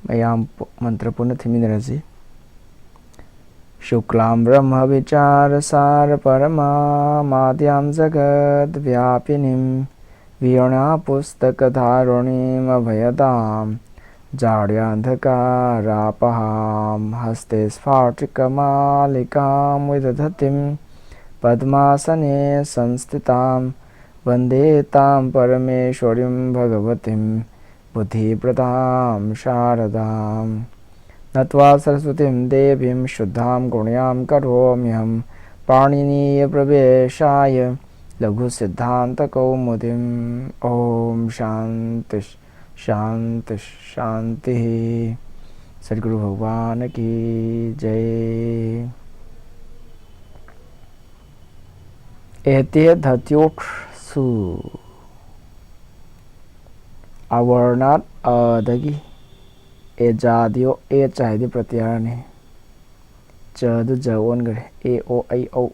mayam mantra puna thiminarasi. Shuklam Brahma Vichara Sara Parama Madhyam Jagat Vyapinim Virna Pustaka Dharunim Abhayadam Jaryandhakarapaham Haste Sphartika Malikam Vidadhatim Padmasane Sanstitam Vande Tam Parameshwarim Bhagavatim Buddhi Pradam Sharadam Natva Saraswatim Devim Shuddham Gunyam Karomyam Parniniya Praveshaya Laghusidhanta Kaumudim. Om Shanti Shanti Shanti. Sadguru Bhagwan ki Jai. Ete Dhatyok Su Avarnat Adagi ए जादियो ए चाहिए प्रत्याहार ने जद जवन करे ए ओ आई ओ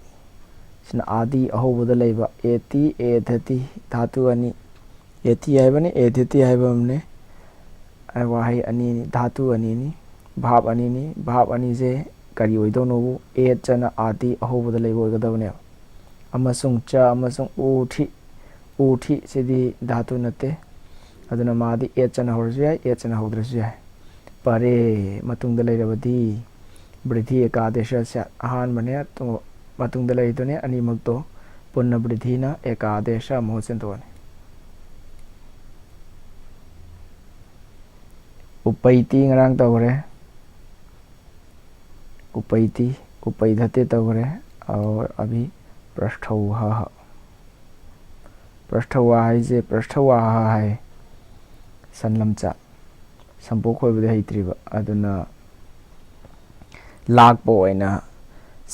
सिन आदि अहोबद लेबा एति एधति धातु अनि एति आइबने एधति आइबमने वाही अनि नि धातु अनि नि भाव अनि जे करी ओइदोनोबु ए चना आदि अहोबद लेबो ओइगदबने अमसुंग च अमसुंग ऊठी सिदि धातु नते अदुना मादि ए चना होरजु याय ए चना होद्रजु याय परे मतुंग दलैरबदी वृद्धि एकादेश से आहान बने तो मतुंग दलैदने अनिमक तो पुण्य वृद्धि न एकादेश मोहसिन तो उपैति ngरang तवरे उपैति उपैधते तवरे और अभी पृष्ठवा है जे पृष्ठवा है संलमचा संपोक होइबदे हैत्रिबा अदुना लाकपो ओइना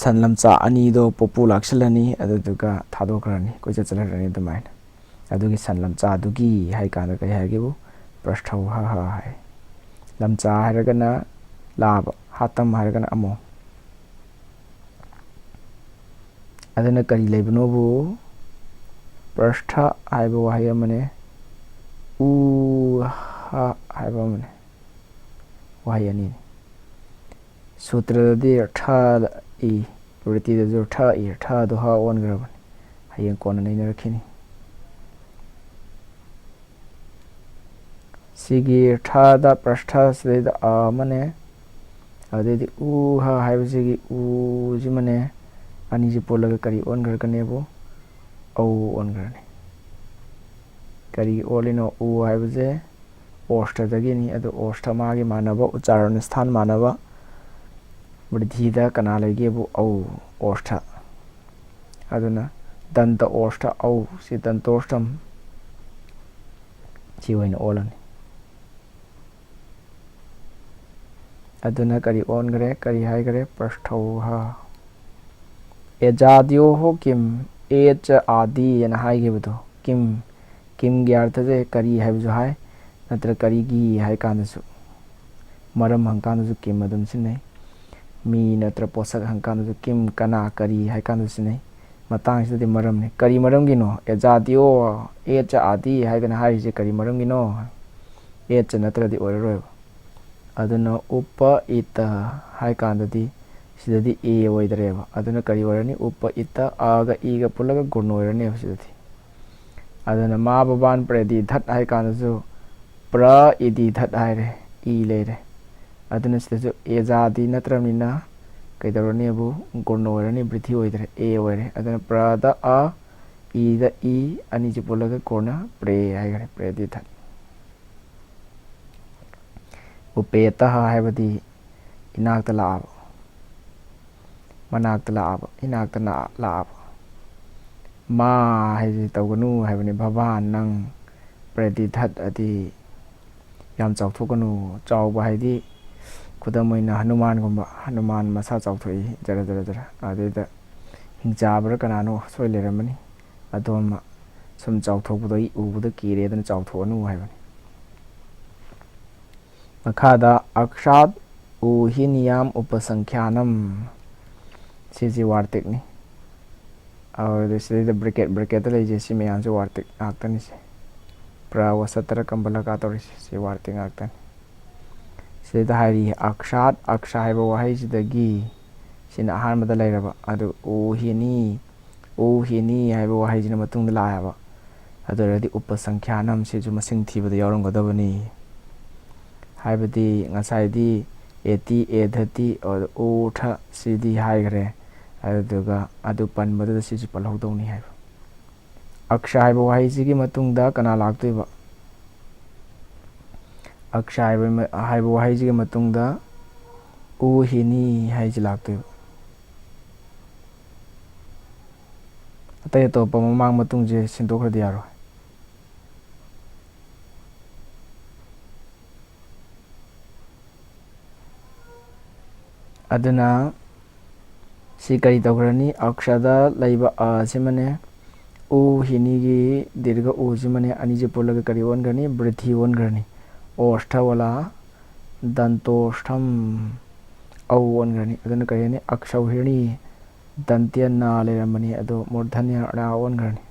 संलमचा अनीदो पोपु लाक्सलनी अदुदुगा थादोखरनी कोइचा चलरनी दुमाइन अदुगी संलमचा अदुगी हाइ काना कय हाइगेबु प्रस्थौ हा हा हाइ लमचा हाइरगना लाब हातम हाइरगना अमो अदुना करी लेबनोबु प्रस्थ हाइबो हाइ अमने उ हा हाइबो अमने वाही अनि सूत्र दि ठ इ वृत्ति द जो ठ इ ठ दो हा ओन गरबन हयं कोन नै रखिनि सिगी ठ द पृष्ठ से द आ मने अदे दि उ हा हाइब सिगी उ जि मने अनि जि पोलग करी ओन गर कनेबो औ ओन गरने करी ओलिनो उ हाइब जे ओष्ठदगिनी अदु ओष्ठमागे मानव उच्चारण स्थान मानव वृद्धिदा कना लेगेबु औ ओष्ठ अदुना दंत ओष्ठ औ सि दंतोष्ठम छि होइन ओलनि अदुना करी ओन गरे करी हाइ गरे पृष्ठौ हा एजादियो हो किम एच आदि यन हाइगेबुदो किम गे अर्थ जे करी हाइबजु हाइ नत्र करीगी हाइ कानसु मरम हंकानसु किम अदुम सिनै मी नत्र पोषक हंकानसु किम कना करी हाइ कानसु सिनै मतंग सिदि मरम ने करी मरम गिनो एजादियो एच आदि हाइ गना हाइ जे करी मरम गिनो एच नत्र दि ओररोय अदुना उप इत हाइ कानदि सिदि ए ओइदरेबा अदुना करी ओरनी उप इत आगा ईगा पुलगा गुण ओरनी सिदि अदुना मा बबान प्रेदि धत हाइ कानसु प्र इदि धत हाइरे ई लेरे अदुना सिदसु एजादि नत्रमिना कैदरनेबु गुण ओरनी वृद्धि ओइदरे ए ओइरे अदुना प्र द अ ई द ई अनि जि पुलगा गुण प्रे हाइरे प्रेदि धत उपेत हाइबदि इनाक्त लाब मनाक्त लाब इनाक्त ना लाब मा हाइजि तौगनु हाइबनि भवान नंग प्रेदि धत अदि याम चाउथोकनु चाउबा हाइदि खुदमैना हनुमान मसा चाउथोइ जरा जरा जरा अदेदा हिंचाब्रा कनानो सोइ लेरमनि अदोमा सम चाउथोकबदoi उबदा किरेदन चाउथोनु हाइबनि मखादा अक्षात उहिनियाम उपसंख्यानम सिजि वार्तिकनि और दिस ब्रैकेट ले जैसी में आंसर वार्तिक आक्तनि से प्रावसतर कंबला का तोरी से वार्तिक आक्तनि ꯁꯤꯗ ꯍꯥꯏꯔꯤ ꯑꯛꯁꯥꯠ ꯑꯛꯁꯥ ꯍꯥꯏꯕ ꯋꯥꯍꯩꯁꯤꯗꯒꯤ ꯁꯤꯅ ꯑꯍꯥꯟꯕꯗ ꯂꯩꯔꯕ ꯑꯗꯨ ꯎꯍꯤꯅꯤ ꯎꯍꯤꯅꯤ ꯍꯥꯏꯕ ꯋꯥꯍꯩꯁꯤꯅ ꯃꯇꯨꯡꯗ ꯂꯥꯛꯑꯦꯕ ꯑꯗꯨ ꯑꯣꯏꯔꯗꯤ ꯎꯄꯁꯪꯈ꯭ꯌꯥꯅꯝ ꯁꯤꯁꯨ ꯃꯁꯤꯡ ꯊꯤꯕꯗ ꯌꯥꯎꯔꯝꯒꯗꯕꯅꯤ ꯍꯥꯏꯕꯗꯤ ꯉꯁꯥꯏꯗꯤ ꯑꯦꯇꯤ ꯑꯦꯙꯇꯤ ꯎꯊ ꯁꯤꯗꯤ ꯍꯥꯏꯈ꯭ꯔꯦ ꯑꯗꯨꯗꯨꯒ ꯑꯗꯨ ꯄꯟꯕꯗꯨꯗ ꯁꯤꯁꯨ ꯄꯜꯍꯧꯗꯧꯅꯤ ꯍꯥꯏꯕ ꯑꯛꯁꯥ ꯍꯥꯏꯕ ꯋꯥꯍꯩꯁꯤꯒꯤ ꯃꯇꯨꯡꯗ ꯀꯅꯥ ꯂꯥꯛꯇꯣꯏꯕ ꯑꯛꯁꯥ ꯍꯥꯏꯕ ꯋꯥꯍꯩꯁꯤꯒꯤ ꯃꯇꯨꯡꯗ ꯎꯍꯤꯅꯤ ꯍꯥꯏꯁꯤ ꯂꯥꯛꯇꯣꯏꯕ ꯑꯇꯩ ꯑꯇꯣꯞꯄ ꯃꯃꯥꯡ ꯃꯇꯨꯡꯁꯦ ꯁꯤꯟꯗꯣꯛꯈ꯭ꯔꯗꯤ ꯌꯥꯔꯣꯏ ꯑꯗꯨꯅ ꯁꯤ ꯀꯔꯤ ꯇꯧꯈ꯭ꯔꯅꯤ ꯑꯛꯁꯥꯗ ꯂꯩꯕ ꯑꯁꯤꯃꯅꯦ ꯎꯍꯤꯅꯤꯒꯤ ꯗꯤꯔඝ ꯎꯁꯤꯃꯅꯦ ꯑꯅꯤꯁꯤ ꯄꯨꯜꯂꯒ ꯀꯔꯤ ꯑꯣꯟꯈ꯭ꯔꯅꯤ ꯕ꯭ꯔꯤꯊꯤ ꯑꯣꯟꯈ꯭ꯔꯅꯤ ꯑꯣꯁꯊꯋꯂꯥ ꯗꯟꯇꯣꯁꯊꯝ ꯑꯧ ꯑꯣꯟꯈ꯭ꯔꯅꯤ ꯑꯗꯨꯅ ꯀꯔꯤ ꯍꯥꯏꯅꯤ ꯑꯛꯁꯧꯍꯤꯔꯅꯤ ꯗꯟꯇ꯭ꯌ ꯅꯥ ꯂꯩꯔꯝꯕꯅꯤ ꯑꯗꯨ ꯃꯨꯔꯙꯟꯌ ꯔꯥ ꯑꯣꯟꯈ꯭ꯔꯅꯤ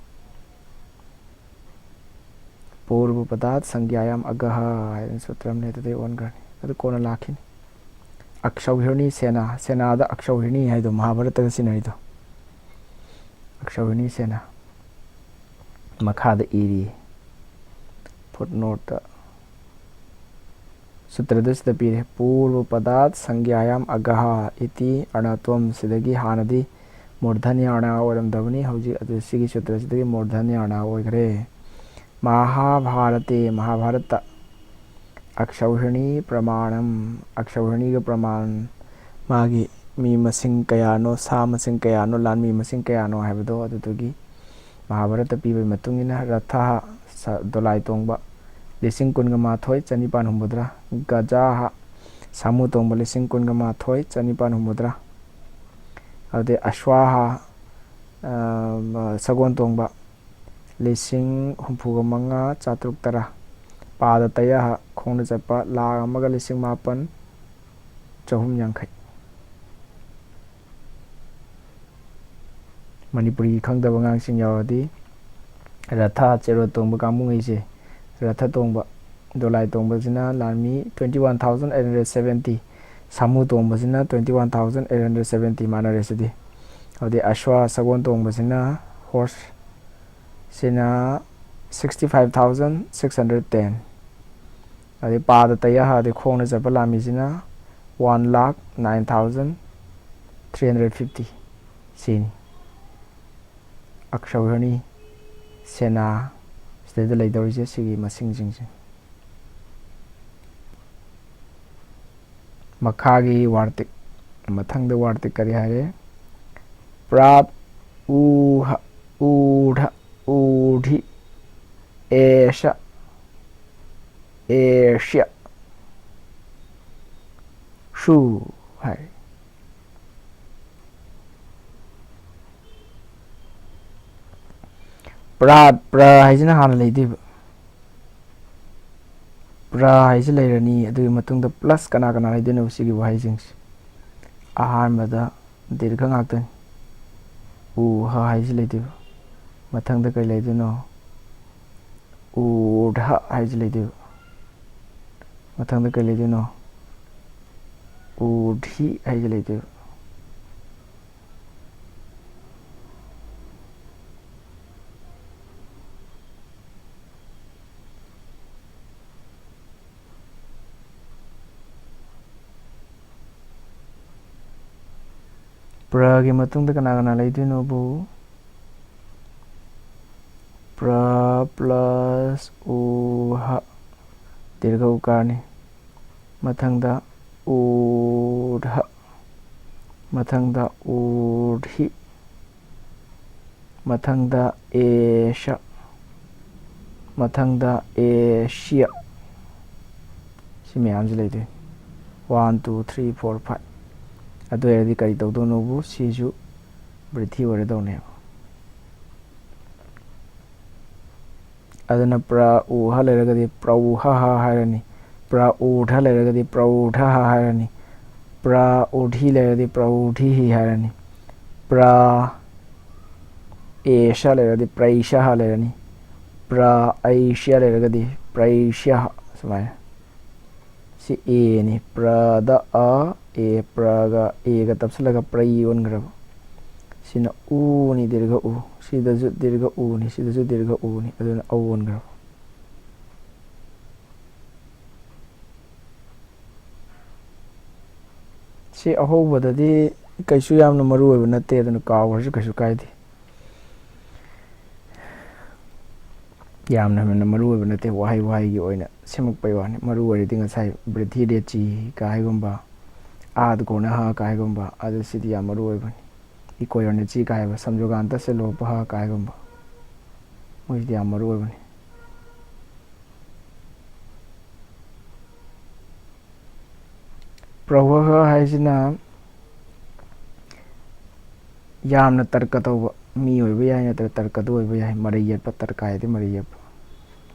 ꯄꯨꯔꯕ ꯄꯗꯥꯠ ꯁꯪꯒ꯭ꯌꯥꯌꯥꯝ ꯑꯒꯍ ꯍꯥꯏꯗꯅ ꯁꯨꯇ꯭ꯔ ꯑꯃꯅꯦ ꯑꯗꯨꯗꯩ ꯑꯣꯟꯈ꯭ꯔꯅꯤ ꯑꯗꯨ ꯀꯣꯟꯅ ꯂꯥꯛꯈꯤꯅꯤ ꯑꯛꯁꯧꯍꯤꯔꯅꯤ ꯁꯦꯅꯥ ꯁꯦꯅꯥꯗ ꯑꯛꯁꯧꯍꯤꯔꯅꯤ ꯍꯥꯏꯗꯣ ꯃꯍꯥꯚꯥꯔꯠꯇꯒ ꯁꯤꯟꯅꯔꯤꯗꯣ ꯑꯛꯁꯧꯍꯤꯔꯅꯤ ꯁꯦꯅꯥ ꯃꯈꯥꯗ ꯏꯔꯤ ꯐꯨꯠꯅꯣꯠꯇ ꯁꯨꯇ꯭ꯔꯗ ꯁꯤꯗ ꯄꯤꯔꯦ ꯄꯨꯔꯕ ꯄꯗꯥꯠ ꯁꯪꯒ꯭ꯌꯥꯌꯥꯝ ꯑꯒꯍ ꯏꯇꯤ ꯑꯔꯅꯥꯇꯣꯝ ꯁꯤꯗꯒꯤ ꯍꯥꯟꯅꯗꯤ ꯃꯨꯔꯙꯟꯌꯥꯔꯅꯥ ꯑꯣꯏꯔꯝꯗꯕꯅꯤ ꯍꯧꯖꯤꯛ ꯑꯗꯨ ꯁꯤꯒꯤ ꯁꯨꯇ꯭ꯔꯁꯤꯗꯒꯤ ꯃꯨꯔꯙꯟꯌꯥꯔꯅꯥ ꯑꯣꯏꯈ꯭ꯔꯦ ꯃꯍꯥꯚꯥꯔate ꯃꯍꯥꯚꯥꯔꯠꯇ ꯑꯛꯁꯧꯍꯤꯔꯅꯤ ꯄ꯭ꯔꯃꯥꯅꯝ ꯑꯛꯁꯧꯍꯤꯔꯅꯤꯒ ꯄ꯭ꯔꯃꯥꯟ ꯃꯥꯒꯤ ꯃꯤ ꯃꯁꯤꯡ ꯀꯌꯥꯅꯣ ꯁꯥ ꯃꯁꯤꯡ ꯀꯌꯥꯅꯣ ꯂꯥꯟꯃꯤ ꯃꯁꯤꯡ ꯀꯌꯥꯅꯣ ꯍꯥꯏꯕꯗꯣ ꯑꯗꯨꯗꯨꯒꯤ ꯃꯍꯥꯚꯥꯔꯠꯇ ꯄꯤꯕꯒꯤ ꯃꯇꯨꯡ ꯏꯟꯅ ꯔꯊꯥ ꯗꯣꯂꯥꯏ ꯇꯣꯡꯕ 12,900 ꯒꯖꯥꯍ ꯁꯥꯃꯨ ꯇꯣꯡꯕ 12,900 ꯑꯗꯨꯗꯩ ꯑꯁ꯭ꯋꯥꯍ ꯁꯒꯣꯜ ꯇꯣꯡꯕ 55,310 ꯄꯥꯗꯇꯌꯥ ꯈꯣꯡꯅ ꯆꯠꯄ 1,08,950 ꯃꯅꯤꯄꯨꯔꯤ ꯈꯪꯗꯕ ꯑꯉꯥꯡꯁꯤꯡ ꯌꯥꯎꯔꯗꯤ ꯔꯊꯥ ꯆꯦꯔꯣꯠ ꯇꯣꯡꯕ ꯀꯥꯡꯕꯨꯉꯩꯁꯦ ꯔꯊꯥ ꯇꯣꯡꯕ ꯗꯣꯂꯥꯏ ꯇꯣꯡꯕꯁꯤꯅ ꯂꯥꯟꯃꯤ 21,870 ꯁꯥꯃꯨ ꯇꯣꯡꯕꯁꯤꯅ 21,870 ꯃꯥꯟꯅꯔꯦ ꯁꯤꯗꯤ ꯑꯗꯨꯗꯩ ꯑꯁ꯭ꯋꯥ ꯁꯒꯣꯜ ꯇꯣꯡꯕꯁꯤꯅ ꯍꯣꯔꯁ ꯁꯤꯅ 65,610 ꯑꯗꯩ ꯄꯥꯗ ꯇꯌꯥ ꯑꯗꯩ ꯈꯣꯡꯅ ꯆꯠꯄ ꯂꯥꯟꯃꯤꯁꯤꯅ 1,09,350 ꯁꯤꯅꯤ ꯑꯛꯁꯧꯍꯤꯔꯅꯤ ꯁꯦꯅꯥ ꯁꯤꯗꯩꯗ ꯂꯩꯗꯧꯔꯤꯁꯦ ꯁꯤꯒꯤ ꯃꯁꯤꯡꯁꯤꯡꯁꯦ ꯃꯈꯥꯒꯤ ꯋꯥꯔꯇꯤꯛ ꯃꯊꯪꯗ ꯋꯥꯔꯇꯤꯛ ꯀꯔꯤ ꯍꯥꯏꯔꯦ ꯄ꯭ꯔꯥꯞ ꯎꯍ ꯎꯙ ꯎꯙꯤ ꯑꯦꯁ ꯑꯦꯁ꯭ꯌ ꯁꯨ ꯍꯥꯏ ꯄ꯭ꯔꯥꯠ ꯄ꯭ꯔ ꯍꯥꯏꯁꯤꯅ ꯍꯥꯟꯅ ꯂꯩꯗꯣꯏꯕ ꯄ꯭ꯔ ꯍꯥꯏꯁꯤ ꯂꯩꯔꯅꯤ ꯑꯗꯨꯒꯤ ꯃꯇꯨꯡꯗ ꯄ꯭ꯂꯁ ꯀꯅꯥ ꯀꯅꯥ ꯂꯩꯗꯣꯏꯅꯣ ꯁꯤꯒꯤ ꯋꯥꯍꯩꯁꯤꯡꯁꯦ ꯑꯍꯥꯟꯕꯗ ꯗꯤꯔꯘ ꯉꯥꯛꯇꯅꯤ ꯎꯍ ꯍꯥꯏꯁꯤ ꯂꯩꯗꯣꯏꯕ ꯃꯊꯪꯗ ꯀꯔꯤ ꯂꯩꯗꯣꯏꯅꯣ ꯎꯙ ꯍꯥꯏꯁꯤ ꯂꯩꯗꯣꯏꯕ ꯃꯊꯪꯗ ꯀꯔꯤ ꯂꯩꯗꯣꯏꯅꯣ ꯎꯙꯤ ꯍꯥꯏꯁꯤ ꯂꯩꯗꯣꯏꯕ ꯄ꯭ꯔꯒꯤ ꯃꯇꯨꯡꯗ ꯀꯅꯥ ꯀꯅꯥ ꯂꯩꯗꯣꯏꯅꯣꯕꯨ ꯄ꯭ꯔ ꯄ꯭ꯂꯁ ꯎꯍ ꯗꯤꯔꯘ ꯎꯀꯥꯔꯅꯤ ꯃꯊꯪꯗ ꯎꯙ ꯃꯊꯪꯗ ꯎꯙꯤ ꯃꯊꯪꯗ ꯑꯦꯁ ꯃꯊꯪꯗ ꯑꯦꯁ꯭ꯌ ꯁꯤ ꯃꯌꯥꯝꯁꯤ ꯂꯩꯗꯣꯏꯅꯤ 1 2 3 4 5 ꯑꯗꯨ ꯑꯣꯏꯔꯗꯤ ꯀꯔꯤ ꯇꯧꯗꯧꯅꯣꯕꯨ ꯁꯤꯁꯨ ꯕ꯭ꯔꯤꯊꯤ ꯑꯣꯏꯔꯗꯧꯅꯦꯕ ꯑꯗꯨꯅ ꯄ꯭ꯔ ꯎꯍ ꯂꯩꯔꯒꯗꯤ ꯄ꯭ꯔꯧꯍ ꯍꯥꯏꯔꯅꯤ ꯄ꯭ꯔ ꯎꯙ ꯂꯩꯔꯒꯗꯤ ꯄ꯭ꯔꯧꯙ ꯍꯥꯏꯔꯅꯤ ꯄ꯭ꯔ ꯎꯙꯤ ꯂꯩꯔꯒꯗꯤ ꯄ꯭ꯔꯧꯙꯤ ꯍꯥꯏꯔꯅꯤ ꯄ꯭ꯔ ꯑꯦꯁ ꯂꯩꯔꯒꯗꯤ ꯄ꯭ꯔꯩꯁ ꯂꯩꯔꯅꯤ ꯄ꯭ꯔ ꯑꯩꯁ꯭ꯌ ꯂꯩꯔꯒꯗꯤ ꯄ꯭ꯔꯩꯁ꯭ꯌ ꯁꯨꯃꯥꯏꯅ ꯁꯤ ꯑꯦꯅꯤ ꯄ꯭ꯔꯗ ꯑꯦ ꯄ꯭ꯔꯒ ꯑꯦꯒ ꯇꯞꯁꯤꯜꯂꯒ ꯄ꯭ꯔꯩ ꯑꯣꯟꯈ꯭ꯔꯕ sina u ni dirga u sida ju dirga u ni sida ju dirga u ni aduna au ongraba si ahobadadi kaisu yamna maru oiba natte aduna kaawraju kaisu kaide yamna mena maru oiba natte wahai wahai gi oina semakpai wani maru oridi ngasai brithi de chi kai gomba ad kona ha kai gomba adu sidi ya maru oibani ikoyone chi kai ba samjoganta se lo pa kai gomba moidi ya maru oibani prawaha haisina yamna tarka tawba mi oiba yai natra tarka do oiba yai marai yetpa tarka yade marai yetpa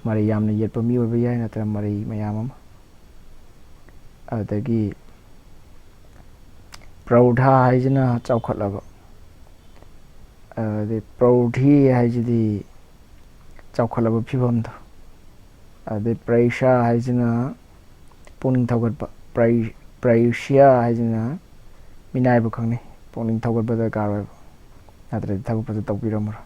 marai yamna yetpa mi oiba yai natra marai mayam ama adagi praudha haisina chawkhatlaba ade praudhi haisidi chawkhatlaba phibamda ade praisha haisina puning thawgatpa praishya haisina minaiba khangni puning thawgatpa darkar oiba natra thawuk padu tawpiramura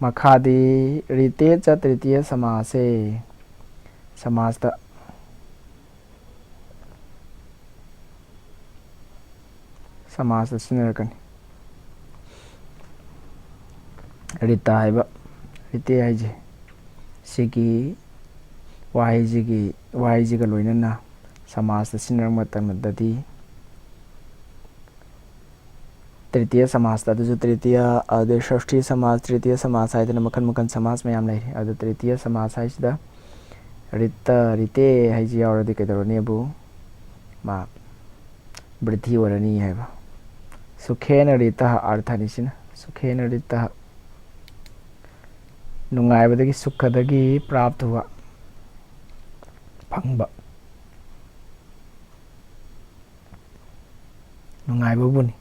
makhadi rite cha tritiya samase samasta samasa sinarakani rita haiba rite haije sigi wahaijiga loinana samasa sinarak matamdadi tritiya samasta adu tritiya ade shashti samas tritiya samas haidana makhan makhan samas mayam lai adu tritiya samas haisida rita rite haiji yauradi kedorani abu ma brithi orani haiba sukhena rita arthani sina sukhena rita nungaibadagi sukhadagi praptuwa phangba nungaibabuni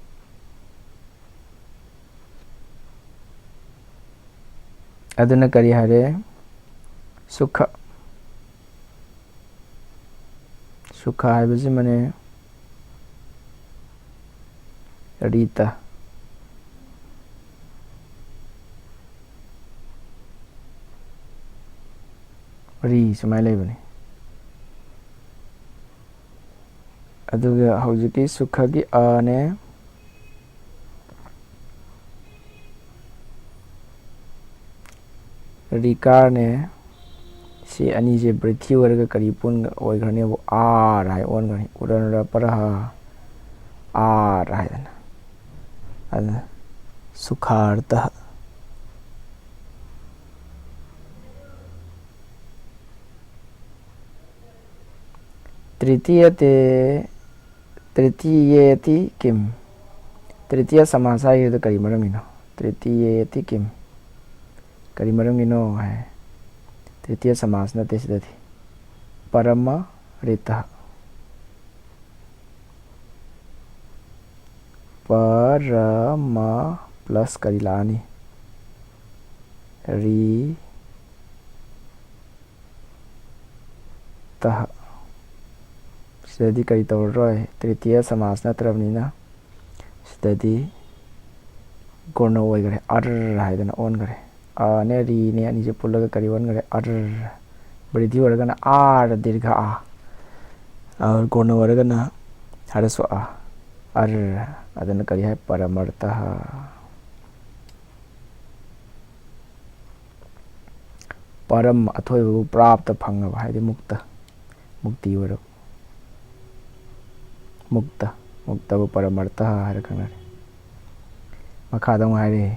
aduna kari hare sukha sukha haibasi mane rita ri sumai leibani aduga hojiki sukhagi ane rikar ne si ani je brithi oraga kari pun oigrani abu a rai ongrani uranara paraha a rai dana adu sukharta tritiyeti kim tritiya samasa yeda kari maramino tritiyeti kim kari maramino hai tritiya samas na tesidati parama rita parama plus kari lani ri ta sidadi kari tawroi tritiya samas na trabnina sidadi gorna oigare ar haidana on gare a ne ri ne ani je pullaga kari on gare ar brithi oragana ar dirgha a aur gorna oragana harasu a ar adana kari hai paramartha param athoibu prapta phangaba haide mukta mukti ora mukta bu paramartha hara khanare makhadam haire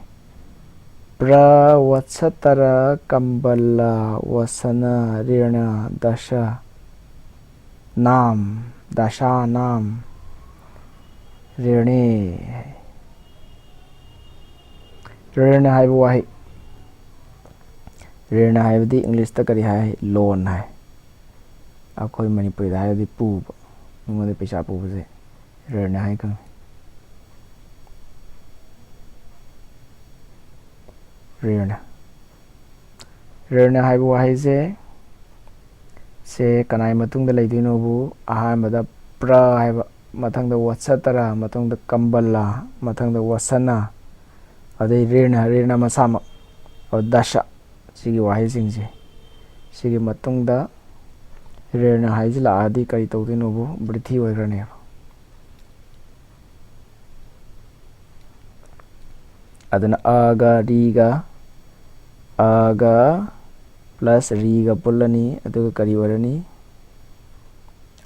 prawatsatara kambala wasana rirna dasha nam rirne rirna haibu wahi rirna haibadi english ta kari hai loan hai akhoi manipuri da haibadi puba nungode pesa pubase rirna hai kang rirna haibu wahi se se kanai matungda leidinobu ahanbada pra haiba mathangda wasatara matungda kambala mathangda wasana adai rirna masama dasha sigi wahai singse sigi matungda rirna haijila adi kari tawdinobu brithi oigrane adana aga plus riga pullani aduga kari warani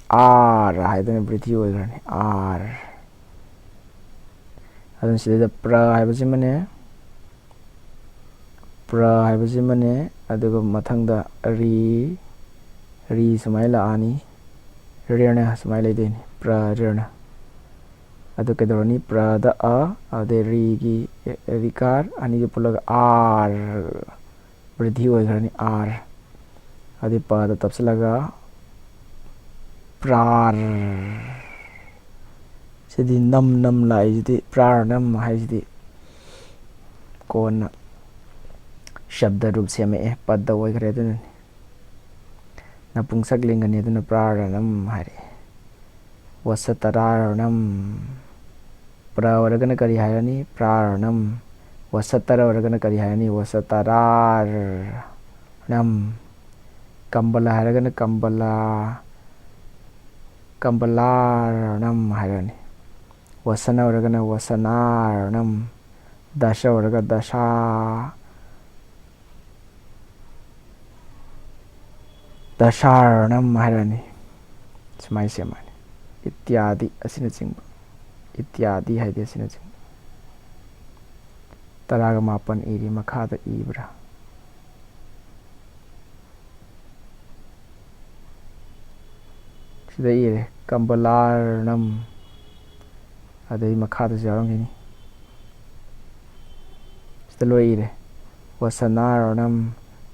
r haidana brithi oigrani r adana sida pra haibasimane aduga mathangda ri sumaila ani rirna sumaila ideni pra rirna adu kedorani pra da a ade ri gi rikar ani gi pulaga r brithi oigrani r adi pa da tapsalaga prar sidi nam la ijidi prar nam haijidi kona shabda rup seme padda oigre adunani napungsak lingani aduna prar nam hari wasataranam pra waragana kari hayani prarnam wasatara waragana kari hayani wasatarar nam kambala haragana kambalar nam hayani wasana waragana wasanar nam dasha waraga dashar nam hayani sumai semani ityadi asina chingba ityadi haide asina chingba taraga mapan iri makhada ibra sida ire kambalar nam adai makhada jarangini sida lo ire wasanar nam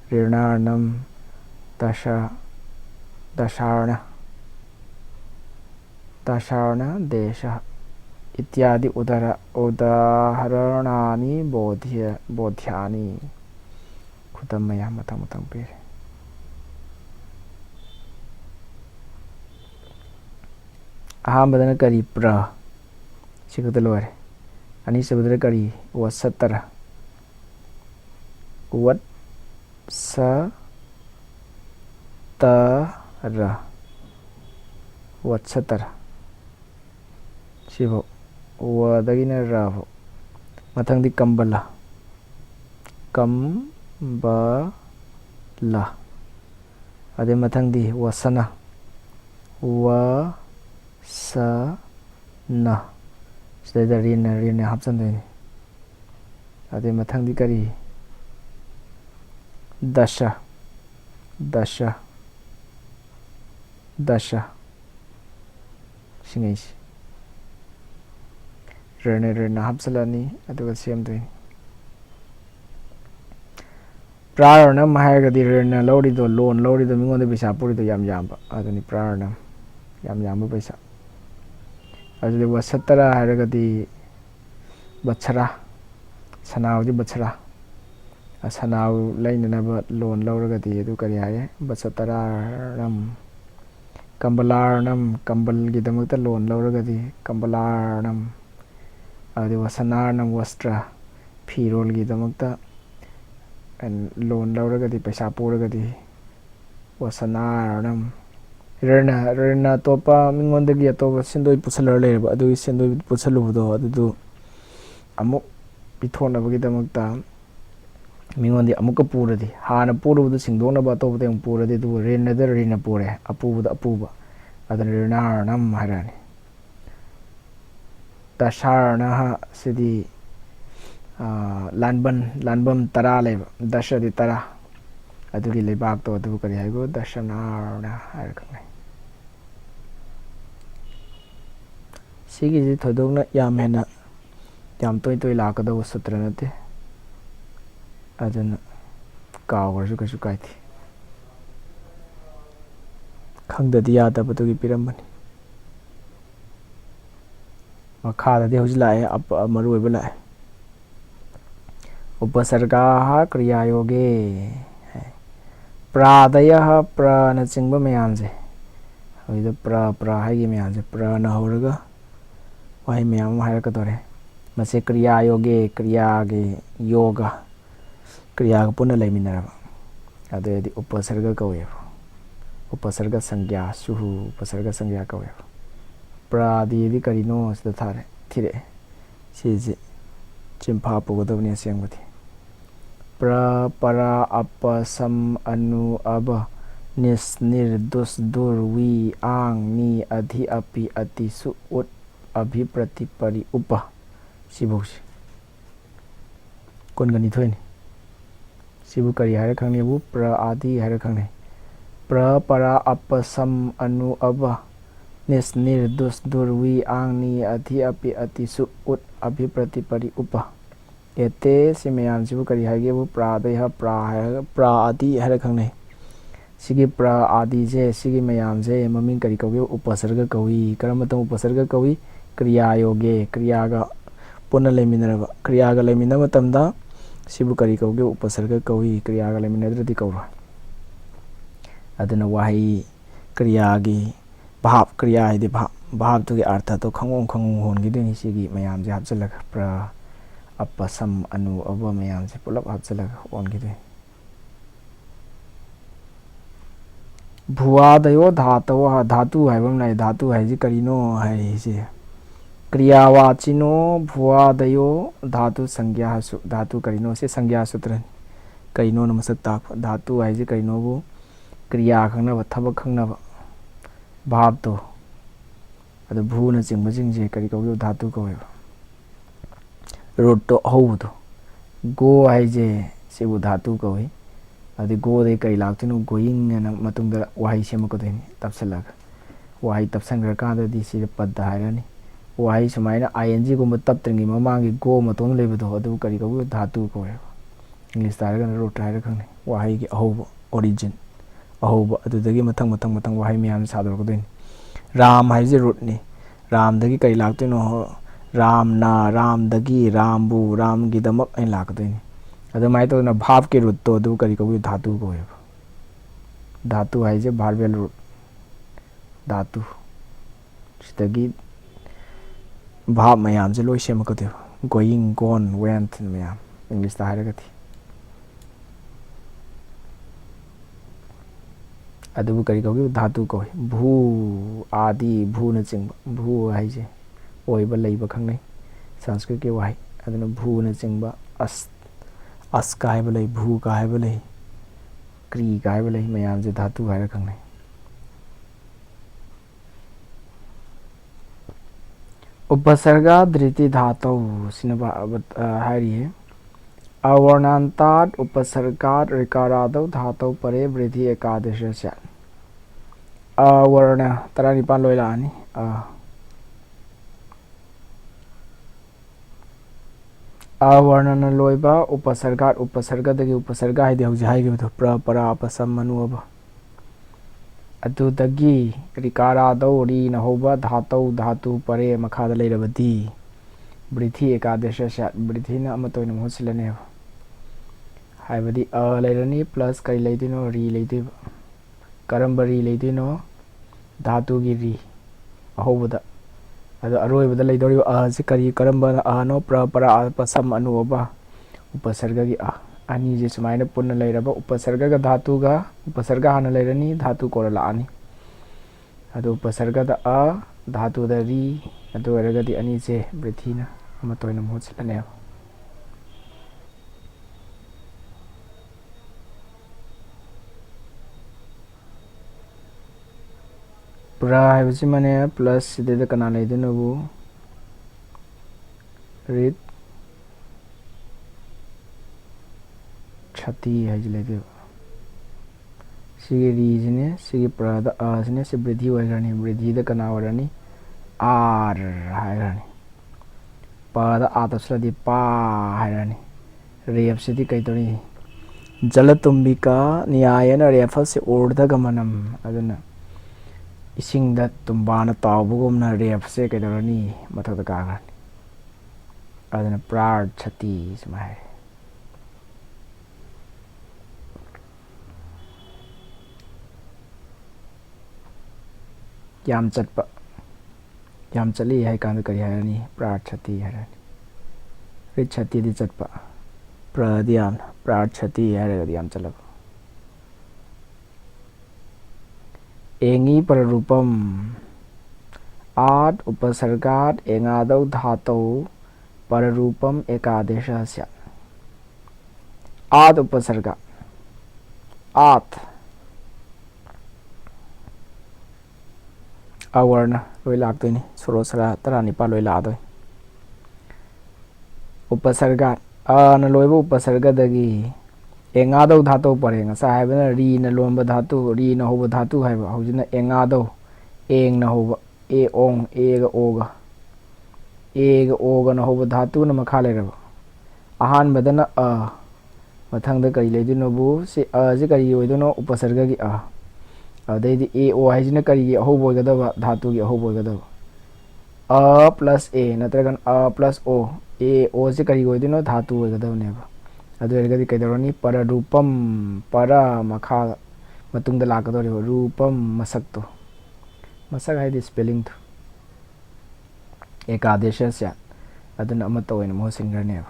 rirnar nam dasharna desha ityadi udaharanani bodhyani khudam maya matang pere ahambadana kari pra sikata lore ani sabadana kari wasatara watsatara sibo wadagina ravo mathangdi kambala ade mathangdi wasana sida rina hapsandeni ade mathangdi kari dasha singaisi rina hapsalani aduga semdoi prarnam haigadi rina lorido loan lorido mingonda pisa purido yamba aduni prarnam yamba pisa adudi wasatara haigadi bachara sanaudi bachara asanaw lainanaba loan loragadi adu kari haye basataranam kambalarnam kambalgi damakta loan loragadi kambalarnam adi wasanarnam wastra phirolgi damakta loan loragadi paisa puragadi wasanarnam rena topa mingondagi atopa sindoi pusalar leiraba adu sindoi pusalubudo adudu amuk pithonabagi damakta mingondi amuka puradi hana purubudu singdonaba atopda yung puradi du rina pure apubuda apuba adan rinarnam harani dasharna sidi lanbam tara leba dasha di tara adugi lebak to adu kari haigo dashanarna harakane sigi thodokna yam hena yam toy lakadaw sutra nate adana kawgarsu kasu kaiti khangdadi yadabatugi pirambani makhadadi hauji lae maru oiba lae upasargaha kriya yoge ꯄ꯭ꯔꯥꯗꯌ ꯄ꯭ꯔꯅꯆꯤꯡꯕ ꯃꯌꯥꯝꯁꯦ ꯍꯧꯖꯤꯛꯇ ꯄ꯭ꯔ ꯍꯥꯏꯒꯤ ꯃꯌꯥꯝꯁꯦ ꯄ꯭ꯔꯅ ꯍꯧꯔꯒ ꯋꯥꯍꯩ ꯃꯌꯥꯝ ꯑꯃ ꯍꯥꯏꯔꯛꯀꯗꯧꯔꯦ ꯃꯁꯤ ꯀ꯭ꯔꯤꯌꯥ ꯌꯣꯒꯦ ꯀ꯭ꯔꯤꯌꯥꯒꯤ ꯌꯣꯒ ꯀ꯭ꯔꯤꯌꯥꯒ ꯄꯨꯟꯅ ꯂꯩꯃꯤꯟꯅꯔꯕ ꯑꯗꯨꯗꯤ ꯎꯄꯁꯔꯒ ꯀꯧꯋꯦꯕ ꯎꯄꯁꯔꯒ ꯁꯪꯒ꯭ꯌꯥ ꯁꯨꯍꯨ ꯎꯄꯁꯔꯒ ꯁꯪꯒ꯭ꯌꯥ ꯀꯧꯋꯦꯕ ꯄ꯭ꯔꯥꯗꯤꯗꯤ ꯀꯔꯤꯅꯣ ꯁꯤꯗ ꯊꯤꯔꯛꯑꯦ ꯁꯤꯁꯦ ꯆꯤꯟꯐꯥ ꯄꯨꯒꯗꯕꯅꯤ ꯑꯁꯦꯡꯕꯗꯤ ꯄ꯭ꯔ ꯄꯔꯥ ꯑꯄ ꯁꯝ ꯑꯅꯨ ꯑꯕ ꯅꯤꯁ ꯅꯤꯔ ꯗꯨꯁ ꯗꯨꯔ ꯋꯤ ꯑꯥꯡ ꯅꯤ ꯑꯙꯤ ꯑꯄꯤ ꯑꯇꯤ ꯁꯨ ꯎꯠ ꯑꯚꯤ ꯄ꯭ꯔꯇꯤ ꯄꯔꯤ ꯎꯄ ꯁꯤꯐꯧꯁꯤ 22ꯅꯤ सिबु करी हारे खंगनेबु प्र आदि हारे खंगने प्र परा अप सम अनु अब निस निर दुस दुर्वी आंगनी अधि अपि अति सु उत अभि प्रति परि उप एते सिमयाम सिबु करी हागेबु प्रादय प्रा आदि हारे खंगने सिगी प्र आदि जे सिगी मयाम जे ममिंग करी कौगे उपसर्ग कौई करमतम उपसर्ग कौई क्रिया योगे क्रियागा पुनः लेमिनरबा क्रियागा लेमिनब मतमदा सिबु करी कौगे उपसर्ग कौई क्रियागा लेमिनद्रदि कौरो अदना वाही क्रियागी भाव क्रिया है भाव तो के अर्थ तो खंगों खंगों होनगी सिगी मयाम जे हापचलग प्र अपसम अनु अब मयाम से पुलप हापचलग होनगी भुवादयो धातव धातु हाइबम नाय धातु हाइजी करीनो हाइजी क्रियावाचिनो भुवादयो धातु संज्ञा धातु करीनो से संज्ञा सूत्र करीनो नमसक ताक धातु हाइजी करीनोबु क्रिया खंगनब थबक खंगनब भाव तो अद भून चिंग जिंगजे करी कौगे धातु कौवेबा रूट तो हौबदो गो हाइजे सिबु धातु कौवे अदि गो दे कई लाक्तिनो गोइंग न मतुंगदा वाही सेमकदोइनि तपसलग वाही तपसंग्र काददि सिर पद हाइरनि वाही सुमाइना आईएनजी गुम तपत्रिंगी ममांगी गो मतों लेबदो अदु करी कौगे धातु कौवेबा इंग्लिश तारगन रूट हाइर खंगने वाही की अहौब ओरिजिन अहौब अदुदगी मथंग मथंग मथंग वाही म्याम सादरकदोइनि राम हाइजे रूटनी राम दगी कई लाक्तिनो राम ना राम दगी रामबु राम की दमक ऐ लाकदोइनि अदुमाय तो ना भाव के रूट तो अदु करी कौगे धातु कौवेबा धातु हाइजे भार्बल रूट धातु सिदगी भाव मयाम जे लोय सेमकदेबा गोइंग गोन वेंट मयाम इंग्लिश ता हाइरगथि अदुबु करी कौगे धातु कौवे भू आदि भू न चिंग भू हाइजे ओइबा लैबा खंगनै संस्कृत के वाही अदुना भू न चिंग अस का हाइबा लै भू का हाइबा लै क्री का हाइबा लै मयाम जे धातु हाइर खंगनै उपसर्गा धृति धातु सिनबा हाइरी है अवर्णांतात उपसर्गात ऋकारादौ धातु परे वृद्धि एकादश से अवर्ण तरा निपान लोय लानी अवर्णन लोयबा उपसर्गात उपसर्गदगी उपसर्गा हाइदे हौजे हाइगेबदो प्र परा अपसम मनु अब अदुदगी ऋकारादौ री न होबा धातु धातु परे मखाद लैरबदी वृद्धि एकादश से वृद्धि न अमतोइन महोसिलने हाइबदी अ लैरनी प्लस कई लैदिनो री लैदिबा करंब री लैदिनो धातु की री अहोबदा अदो अरोइबदा लैदोरिबा अ से करी करंब अनो प्र परा अपसम अनु अब उपसर्ग की अनि जे सुमाइना पुन्न लैरबा उपसर्ग का धातु का उपसर्ग हाना लैरनी धातु कोरा लानी अदो उपसर्ग द अ धातु द री अदो अरगदी अनि जे वृद्धि न अमतोइन महोसिलने प्रा हाइबसी माने प्लस सिदे कना लैदनबु रित छति हाइज लैदे सिगे रीजने सिगे प्राद आसने से वृद्धि होइरनी वृद्धि द कना वरनी आर हाइरनी पाद आतसलदि पा हाइरनी रेप सिदि कैतोनी जलतुंबिका न्यायन रेफल से ऊर्ध्वगमनम अदना इसिंग द तुम्बाना तावबुगुमना रेप से कैतोनी मथक द कागरनी अदना प्रार छति समाय yam chatpa yam chali hai kan kari harani prachati harani richati di chatpa pradhyam prachati harani yam chalaba engi pararupam ad upasargat engadau dhatou pararupam ekadesha sya ad upasarga at awarna loi lak toi ni sorosara tarani pa loi la doi upasargat na loiba upasarga dagi engadau dhatou pare ngasa haibana ri na lomba dhatu ri na hoba dhatu haiba hojina engadau eng na hoba e ong e ga oga na hoba dhatu na makha leraba ahan badana mathangda kari leidino bu se je kari oidono upasarga gi adai e o haijina kari gi ahobo gadaba dhatu gi ahobo gadaba plus a natragan plus o e o je kari oidino dhatu gadaba neba adu ergadi kaidoroni pararupam para makha matungda lakadori rupam masakto masak haidi spelling to ekadesha sya aduna amata oina mo singrane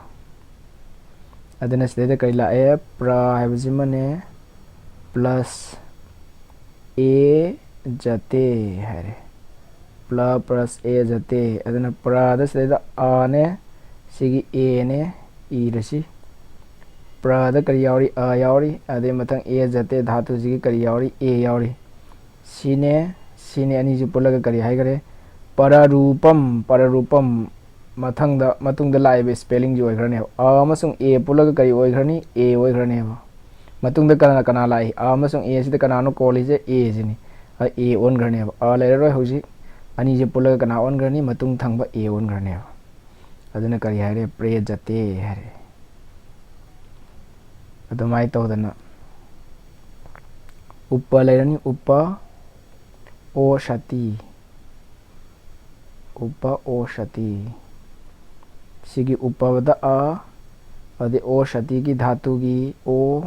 aduna sida kari la e pra haibajimane plus a jate hare plus a jate aduna pra da sida a ne sigi a ne I rashi pra da kari yauri a yauri ade mathang a jate dhatu sigi kari yauri a yauri sine ani ju pulaga kari haigare pararupam matungda laibe spelling ju oigrane amasung a pulaga kari oigrani a oigrane matungda kana lai amasung a sida kanano college a jini a on grane a leroi hoji ani je pulaga kana on grani matung thangba a on grane aduna kari haire prejate hare adumai tawdana uppa lerani uppa o shati sigi upavada ade o shati gi dhatu gi o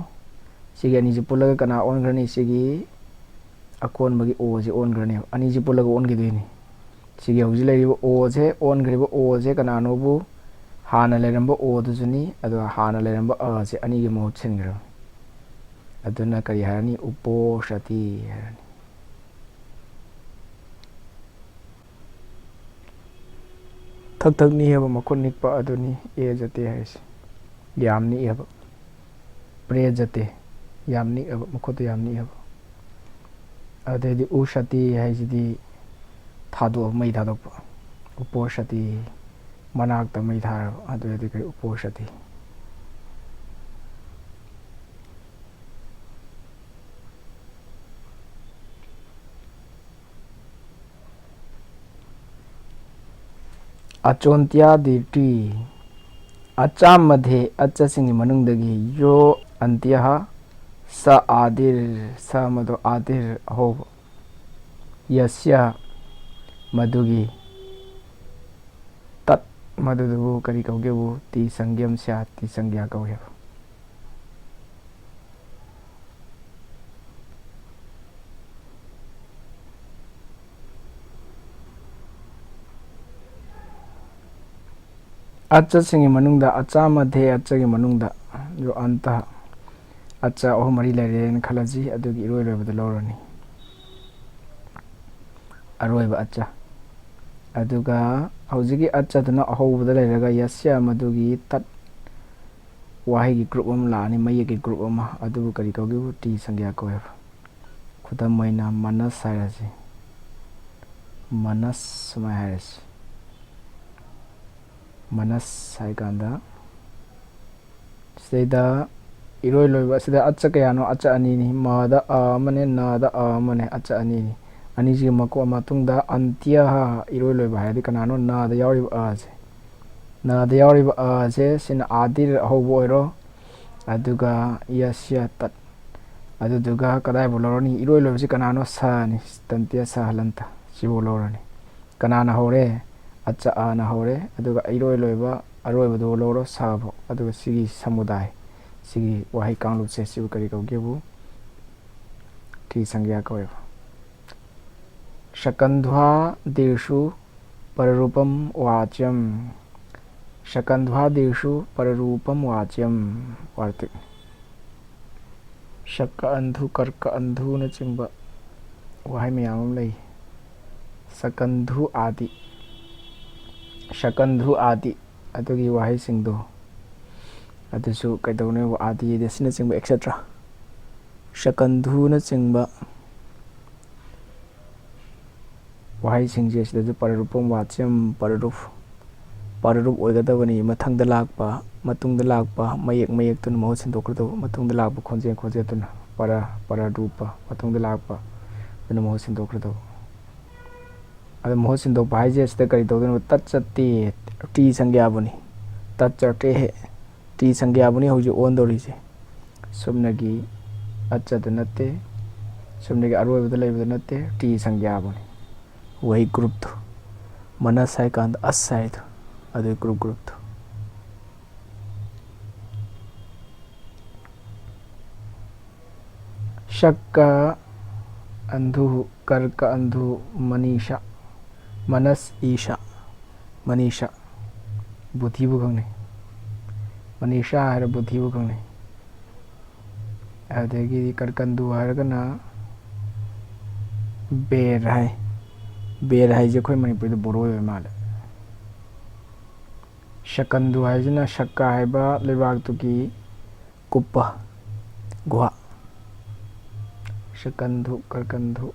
sigi ani je pulaga kana on grani sigi akon bagi o je on grani ani je pulaga on gi dini sigi hauji leriba o je on griba o je kana no bu hana leramba o du juni adu hana leramba je ani gi mohut singra aduna kari harani upo shati harani thak ni heba makon nikpa aduni e jate haisi yamni heba pre jate yamni heba makot yamni heba adedi ushati haisidi thadu mai thadokpa uposhati manakta mai thar adedi kai uposhati achontia dirti acham madhe achasingi manungdagi yo antyaha sa adir sa mado adir ho yasya madugi tat madudu kari kaugebu ti sangyam sya ti sangya kauhe acha singi manungda acha madhe acha gi manungda jo anta acha oh mari leren khalaji adugi iroi loibada lorani aroiba acha aduga haujigi acha duna ahobada leraga yasya madugi tat wahi gi group am la ni mai gi group am adubu kari kaugi ti sangya ko have khudam maina manas sairaji manas sumairis manas saiganda sida iroi loiba sida acha kayano acha ani ni mada amane nada amane acha ani ni ani ji mako matungda antya ha iroi loiba hadi kanano nada yauri aje sin adir hobo ero aduga yasya tat aduga kadai boloroni iroi loiba si kanano sa ni tantya sa halanta si boloroni kanana hore acha ana hore aduga iroi loiba aroi bado loro sabo aduga sigi samudai sigi wahi kanglu se sibu kari kaugebu ti sangya kaueva शकन्ध्वादिषु पररूपम वाच्यम, शकन्ध्वादिषु पररूपम वाच्यम वार्तिक। शक अंधु कर्क अंधु न चिंब वहाय मयाम अम लई। सकंधु आदि, शकंधु आदि अदुगी वहाय सिंगदो अदुसु कइदौने आदि देसिन चिंब etcetera. शकंधु न चिंब वहाय सिंजे सिदजु पररूपम वाच्यम पररूप पररूप ओइगदबनी मथंगदा लाकपा मतुंगदा लाकपा मयेक मयेक तुन महो सिंदोखदो मतुंगदा लाकपा खोंजे खोंजे तुन पररूप मतुंगदा लाकपा तुन महो सिंदोखदो। अद महो सिंदोखपा हाइजे सिदा करि तौदनो तच्चते टी संज्ञाबुनी तच्चते हे टी संज्ञाबुनी हौजे ओंदोरिजे सुमनगी अच्चद नते सुमनगी अरोइबदा लेबदा नते टी संज्ञाबुनी वही ग्रुप तो मनस है कांद अस है तो अदे ग्रुप तो शक्का अंधु कर्क अंधु मनीषा मनस ईशा मनीषा बुद्धि बुखंगने मनीषा है बुद्धि बुखंगने अदेगी कर्कंदु है बेर है बेर है जे खोई मणिपुर बोरो माले। शकंदु है जना शक्का है बा लेबाग तुकी कुप्पा गुहा शकंधु करकंधु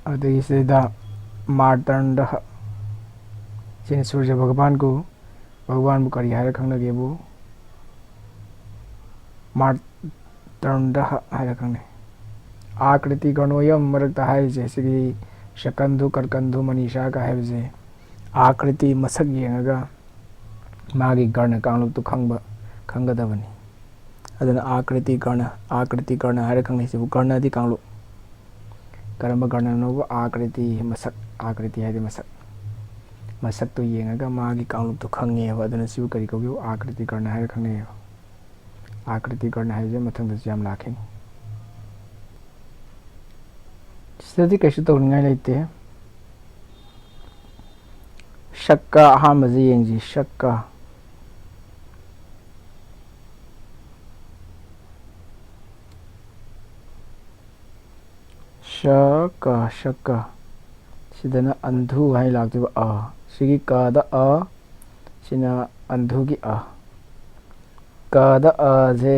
अदगी सीधा मार्तंड जिन सूर्य भगवान को करी है खंगनगेबु मार्तंड है खंगने आकृति गणोयम मरकता है जैसे कि शकंधु करकंधु मनीषा का है जे आकृति मसक येंगा मागी गण कांगलुक तो खंगदबनी अदन आकृति गण है खंगने से गणदि कांगलुक करम गण नो आकृति मसक आकृति है मसक मसक तो येंगा मागी कांगलुक तो खंगे अदन सिबु करी कौगियो आकृति गण है खंगने आकृति गण है जे मथंग जाम लाखें सिदि कैसे तौनिंगाय लेते शक्का अहामजे येंजी शक्का शक्का सिदना अंधु है लागतिबा अ सिगी कादा अ सिना अंधु की अ कादा अ जे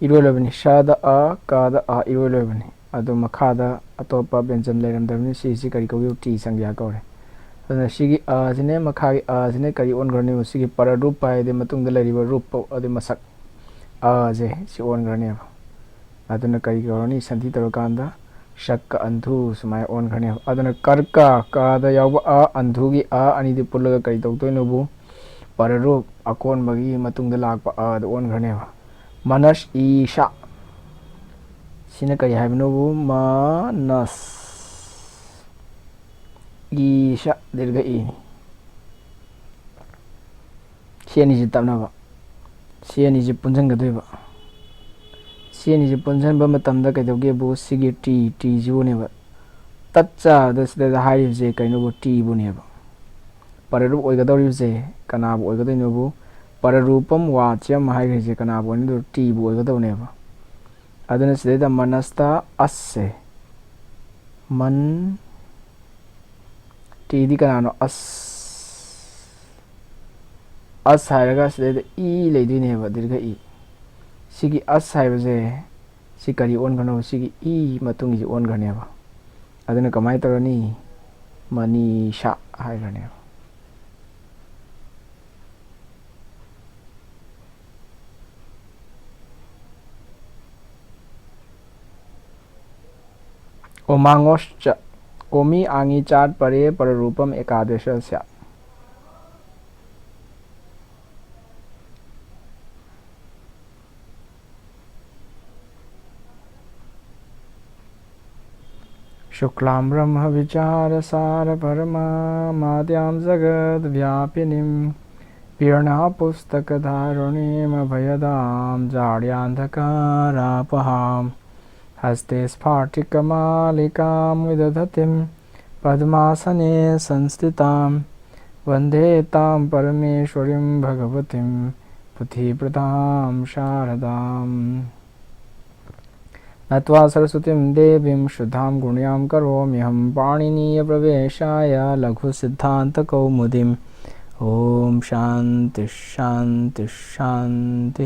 इरोलबनी शादा अ कादा अ इरोलबनी अदो मखादा अतोपा व्यंजन लेरमदबनी सिसी करी कौगियो टी संज्ञा कौरे अदना सिगी अ जिने मखागी अ जिने करी ओनग्रने सिगी पररूप पाइदे मतुंगदा लेरिबा रूप अदे मसक अ जे सि ओनग्रने अदना करी कौरनी संधि तौरकांदा शक अंधु सुमाय ओनग्रने अदना कर्का कादा यावबा अ अंधुगी अ अनिदि पुल्लगा करी तौतोइनोबु पररूप अकोनबगी मतुंगदा लाकपा अ द ओनग्रने मनस ईशा सिने करी हाइबनोबु मनस ईशा दीर्घ ई सेनी तबनबा सेनी जे पुंजनगदोइबा सेनी जे पुंजनबा मतमदा कइदौगेबु सिगी टी जुनेबा तच्चा दसदा हाइबजे कइनोबु टी बुनेबा पररूप ओइगदौरिबजे कनाबु ओइगदोइनोबु पररूपम वाच्यम हाइबजे कनाबु ओइनदो टी बु ओइगदौनेबा अदना सिदा मनस्ता अस्य मन टीदी कनानो अस हायरगा सिदा ई लेदुइनेबा दीर्घ ई सिगी अस हाइबजे सि करी ओनगनो सिगी ई मतुंगी ओनगनेबा अदना कमाय तौरनी मनीषा हाइगनेबा ओमांगोश्च ओमी आंगी चाट परे पररूपम एकादश स्या शुक्लां ब्रह्म विचार सार परमा माद्यां जगद व्यापिनीं पीर्णा पुस्तकधारिणीमभयदां जाड्यान्धकारापहां हस्ते स्फाटिकमालिकां विदधतीं पद्मासने संस्थितां वन्दे तां परमेश्वरीं भगवतीं पुथिप्रदां शारदाम्। नत्वा सरस्वतीं देवीं शुद्धां गुण्यां करोम्यहं पाणिनीयप्रवेशाय लघुसिद्धान्तकौमुदीम्। ओम शांति शांति शांति।